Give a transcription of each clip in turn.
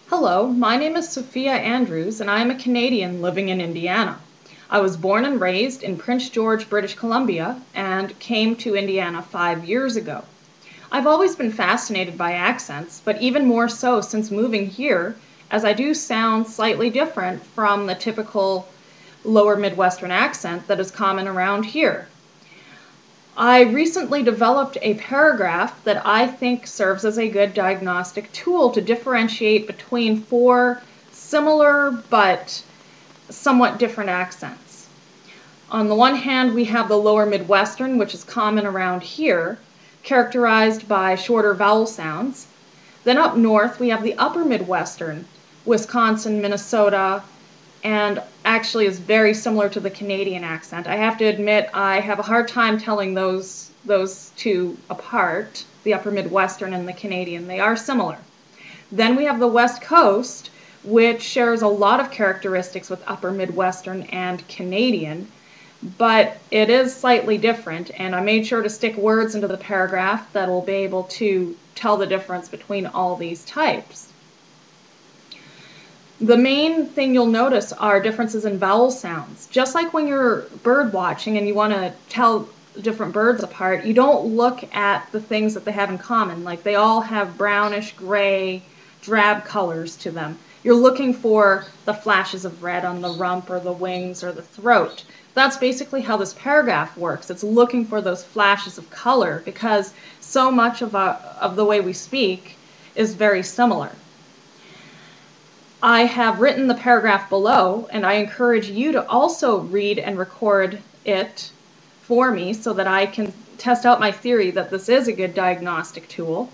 Hello, my name is Sophia Andrews and I am a Canadian living in Indiana. I was born and raised in Prince George, British Columbia and came to Indiana 5 years ago. I've always been fascinated by accents, but even more so since moving here, as I do sound slightly different from the typical Lower Midwestern accent that is common around here. I recently developed a paragraph that I think serves as a good diagnostic tool to differentiate between four similar but somewhat different accents. On the one hand, we have the Lower Midwestern, which is common around here, characterized by shorter vowel sounds. Then up north, we have the Upper Midwestern, Wisconsin, Minnesota, and actually is very similar to the Canadian accent. I have to admit I have a hard time telling those two apart, the Upper Midwestern and the Canadian. They are similar. Then we have the West Coast, which shares a lot of characteristics with Upper Midwestern and Canadian, but it is slightly different, and I made sure to stick words into the paragraph that will be able to tell the difference between all these types. The main thing you'll notice are differences in vowel sounds. Just like when you're bird watching and you want to tell different birds apart, you don't look at the things that they have in common. Like they all have brownish, gray, drab colors to them. You're looking for the flashes of red on the rump or the wings or the throat. That's basically how this paragraph works. It's looking for those flashes of color because so much of the way we speak is very similar. I have written the paragraph below, and I encourage you to also read and record it for me so that I can test out my theory that this is a good diagnostic tool.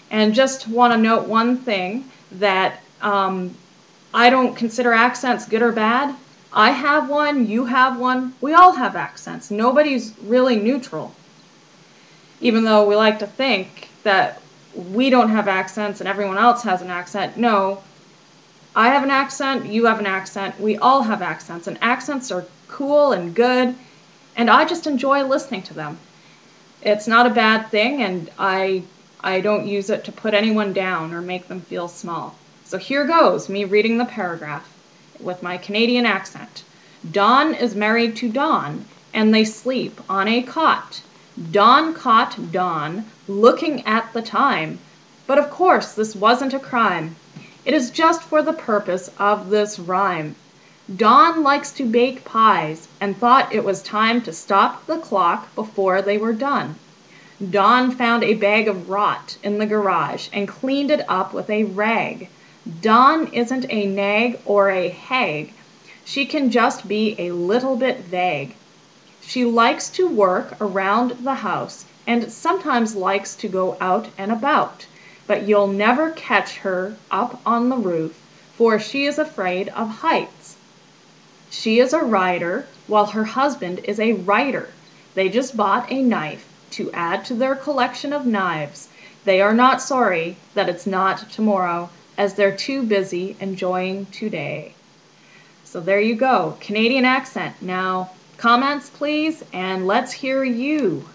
And just want to note one thing, that I don't consider accents good or bad. I have one, you have one, we all have accents. Nobody's really neutral. Even though we like to think that we don't have accents and everyone else has an accent, no. I have an accent, you have an accent, we all have accents, and accents are cool and good, and I just enjoy listening to them. It's not a bad thing, and I don't use it to put anyone down or make them feel small. So here goes, me reading the paragraph with my Canadian accent. Don is married to Dawn, and they sleep on a cot. Dawn caught Dawn looking at the time, but of course this wasn't a crime. It is just for the purpose of this rhyme. Dawn likes to bake pies and thought it was time to stop the clock before they were done. Dawn found a bag of rot in the garage and cleaned it up with a rag. Dawn isn't a nag or a hag. She can just be a little bit vague. She likes to work around the house and sometimes likes to go out and about. But you'll never catch her up on the roof, for she is afraid of heights. She is a rider, while her husband is a writer. They just bought a knife to add to their collection of knives. They are not sorry that it's not tomorrow, as they're too busy enjoying today. So there you go, Canadian accent. Now, comments please, and let's hear you.